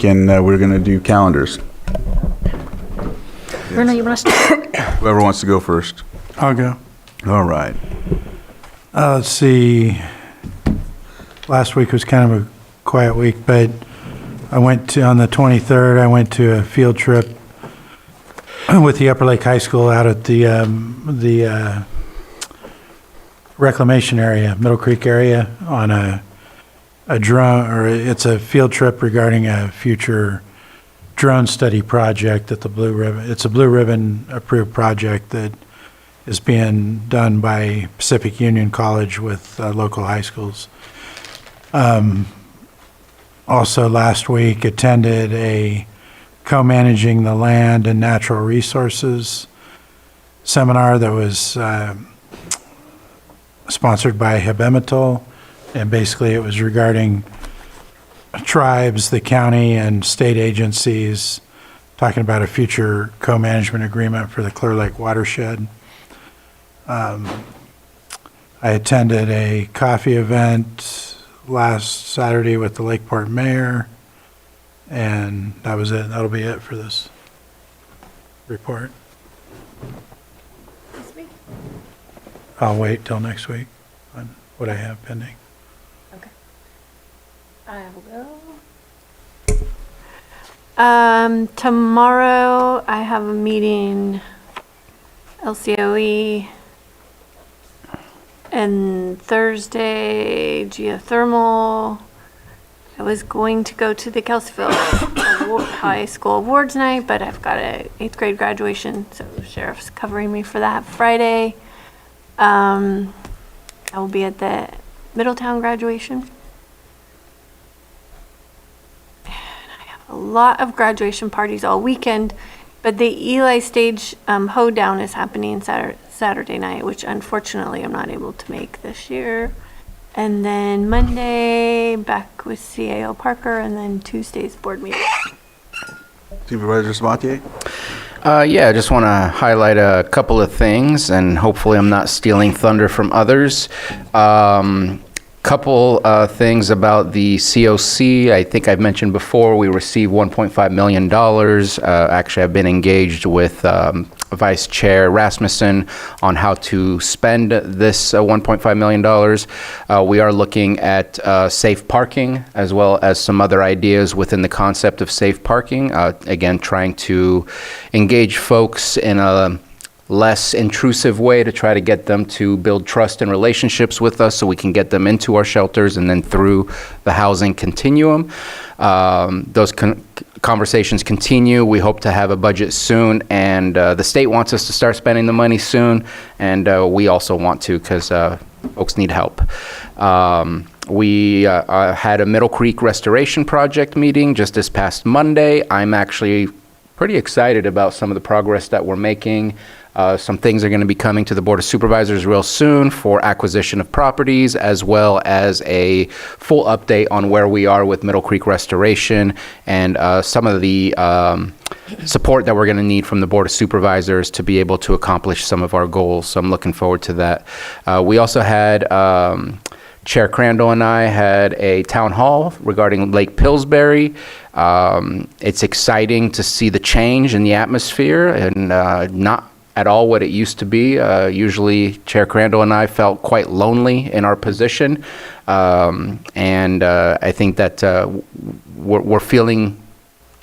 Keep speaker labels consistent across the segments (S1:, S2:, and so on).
S1: break, and we're going to do calendars.
S2: Bruno, you want to start?
S1: Whoever wants to go first.
S3: I'll go.
S1: All right.
S3: Let's see. Last week was kind of a quiet week, but on the 23rd, I went to a field trip with the Upper Lake High School out at the reclamation area, Middle Creek area, on a drone, or it's a field trip regarding a future drone study project at the Blue Ribbon. It's a Blue Ribbon approved project that is being done by Pacific Union College with local high schools. Also last week attended a co-managing the land and natural resources seminar that was sponsored by Hebemetal, and basically it was regarding tribes, the county, and state agencies, talking about a future co-management agreement for the Clear Lake watershed. I attended a coffee event last Saturday with the Lakeport mayor, and that was it. That'll be it for this report.
S2: This week?
S3: I'll wait till next week on what I have pending.
S2: Okay. I will go. Tomorrow I have a meeting, LCOE, and Thursday, geothermal. I was going to go to the Kelseyville High School Awards Night, but I've got a 8th grade graduation, so sheriff's covering me for that. Friday, I will be at the Middletown graduation. And I have a lot of graduation parties all weekend, but the Eli Stage hoedown is happening Saturday night, which unfortunately I'm not able to make this year. And then Monday, back with CAO Parker, and then Tuesday's board meeting.
S1: Supervisors Mtg?
S4: Yeah, I just want to highlight a couple of things, and hopefully I'm not stealing thunder from others. Couple things about the COC. I think I've mentioned before, we received $1.5 million. Actually, I've been engaged with Vice Chair Rasmussen on how to spend this $1.5 million. We are looking at safe parking, as well as some other ideas within the concept of safe parking. Again, trying to engage folks in a less intrusive way to try to get them to build trust and relationships with us so we can get them into our shelters and then through the housing continuum. Those conversations continue. We hope to have a budget soon, and the state wants us to start spending the money soon, and we also want to, because folks need help. We had a Middle Creek restoration project meeting just this past Monday. I'm actually pretty excited about some of the progress that we're making. Some things are going to be coming to the Board of Supervisors real soon for acquisition of properties, as well as a full update on where we are with Middle Creek restoration and some of the support that we're going to need from the Board of Supervisors to be able to accomplish some of our goals. So I'm looking forward to that. We also had Chair Crandall and I had a town hall regarding Lake Pillsbury. It's exciting to see the change in the atmosphere, and not at all what it used to be. Usually Chair Crandall and I felt quite lonely in our position, and I think that we're feeling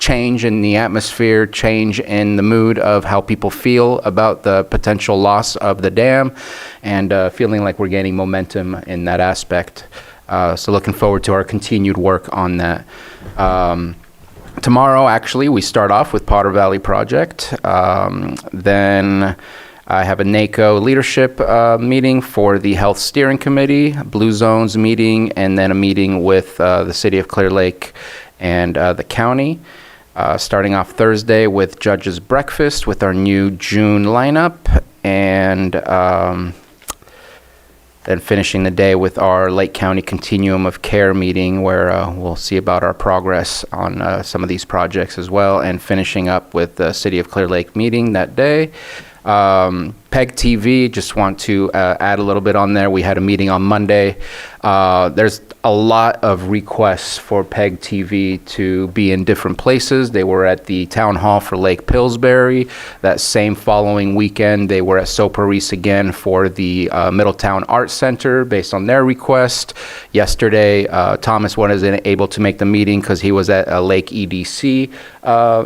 S4: change in the atmosphere, change in the mood of how people feel about the potential loss of the dam, and feeling like we're gaining momentum in that aspect. So looking forward to our continued work on that. Tomorrow, actually, we start off with Potter Valley Project. Then I have a NACO leadership meeting for the Health Steering Committee, Blue Zones meeting, and then a meeting with the City of Clear Lake and the county. Starting off Thursday with Judge's Breakfast with our new June lineup, and then finishing the day with our Lake County Continuum of Care meeting, where we'll see about our progress on some of these projects as well, and finishing up with the City of Clear Lake meeting that day. PEG TV, just want to add a little bit on there. We had a meeting on Monday. There's a lot of requests for PEG TV to be in different places. They were at the town hall for Lake Pillsbury. That same following weekend, they were at Soparis again for the Middletown Arts Center based on their request. Yesterday, Thomas wasn't able to make the meeting because he was at a Lake EDC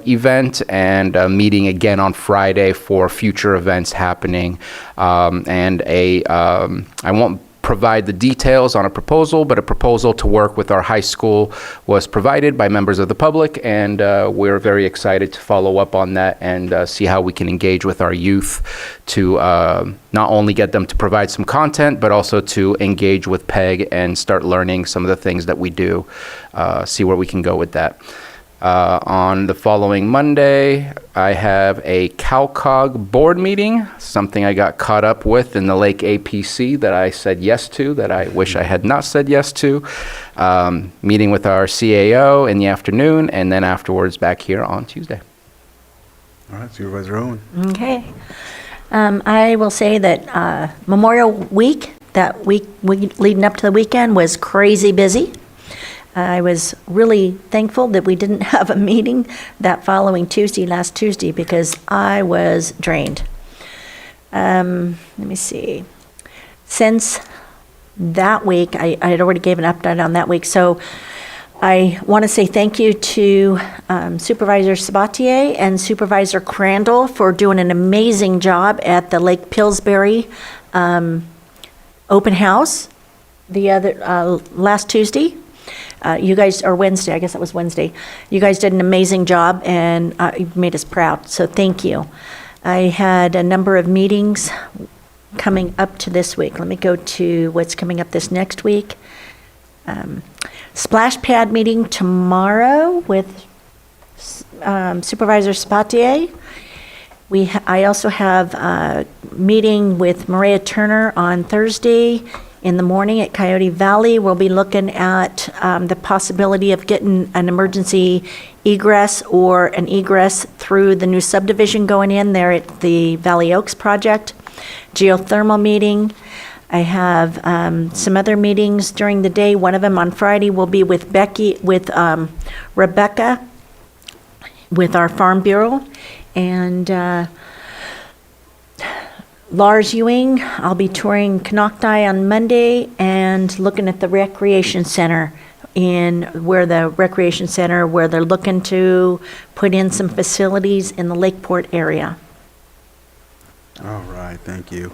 S4: event, and a meeting again on Friday for future events happening. I won't provide the details on a proposal, but a proposal to work with our high school was provided by members of the public, and we're very excited to follow up on that and see how we can engage with our youth to not only get them to provide some content, but also to engage with PEG and start learning some of the things that we do, see where we can go with that. On the following Monday, I have a CalCog board meeting, something I got caught up with in the Lake APC that I said yes to, that I wish I had not said yes to. Meeting with our CAO in the afternoon, and then afterwards back here on Tuesday.
S1: All right, Supervisor Owen.
S5: Okay. I will say that Memorial Week, that week leading up to the weekend, was crazy busy. I was really thankful that we didn't have a meeting that following Tuesday, last Tuesday, because I was drained. Let me see. Since that week, I had already gave an update on that week, so I want to say thank you to Supervisor Sabatier and Supervisor Crandall for doing an amazing job at the Lake Pillsbury open house the other last Tuesday. You guys, or Wednesday, I guess that was Wednesday. You guys did an amazing job, and you made us proud, so thank you. I had a number of meetings coming up to this week. Let me go to what's coming up this next week. Splash pad meeting tomorrow with Supervisor Spatier. I also have a meeting with Maria Turner on Thursday in the morning at Coyote Valley. We'll be looking at the possibility of getting an emergency egress or an egress through the new subdivision going in there at the Valley Oaks project. Geothermal meeting. I have some other meetings during the day. One of them on Friday will be with Rebecca with our Farm Bureau. And Lars Ewing, I'll be touring Canocti on Monday and looking at the recreation center where they're looking to put in some facilities in the Lakeport area.
S1: All right, thank you.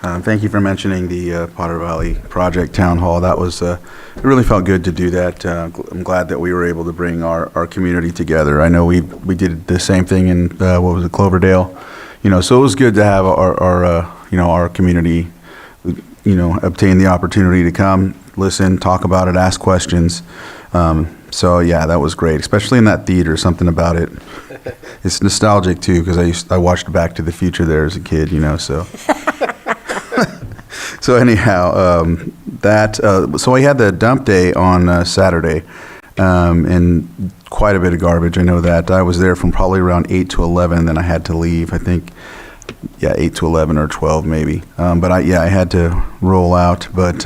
S1: Thank you for mentioning the Potter Valley Project Town Hall. That was, it really felt good to do that. I'm glad that we were able to bring our community together. I know we did the same thing in, Cloverdale. So it was good to have our community, obtain the opportunity to come, listen, talk about it, ask questions. So yeah, that was great, especially in that theater, something about it. It's nostalgic too, because I watched Back to the Future there as a kid, so. So anyhow, so I had the dump day on Saturday, and quite a bit of garbage. I know that. I was there from probably around 8 to 11, then I had to leave. I think, 8 to 11 or 12 maybe. But I had to roll out. But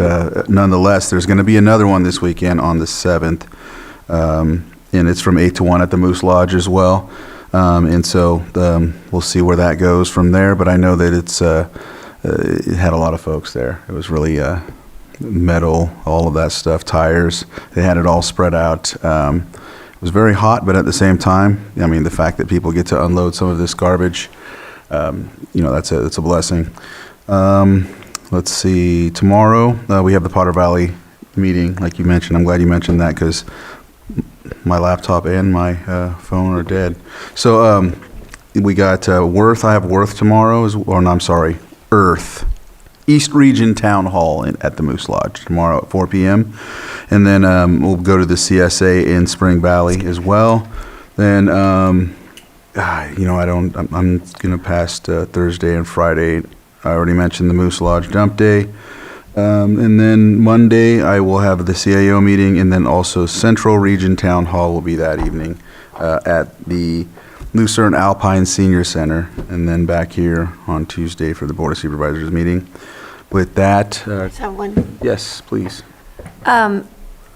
S1: nonetheless, there's going to be another one this weekend on the 7th, and it's from 8 to 1 at the Moose Lodge as well. And so we'll see where that goes from there. But I know that it had a lot of folks there. It was really metal, all of that stuff, tires. They had it all spread out. It was very hot, but at the same time, the fact that people get to unload some of this garbage, that's a blessing. Let's see. Tomorrow we have the Potter Valley meeting, like you mentioned. I'm glad you mentioned that because my laptop and my phone are dead. So we got Worth. I have Worth tomorrow. Earth. East Region Town Hall at the Moose Lodge tomorrow at 4 p.m. And then we'll go to the CSA in Spring Valley as well. Then, I'm going to pass Thursday and Friday. I already mentioned the Moose Lodge dump day. And then Monday I will have the CAO meeting, and then also Central Region Town Hall will be that evening. at the Lucerne Alpine Senior Center, and then back here on Tuesday for the Board of Supervisors meeting. With that,
S2: Just have one.
S1: yes, please.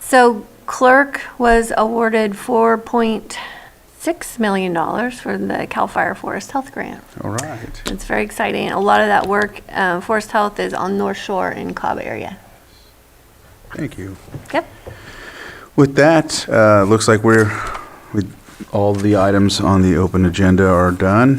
S2: So clerk was awarded $4.6 million for the CAL FIRE Forest Health Grant.
S1: All right.
S2: It's very exciting. A lot of that work, Forest Health is on North Shore in Cobb area.
S1: Thank you.
S2: Yep.
S1: With that, looks like all the items on the open agenda are done.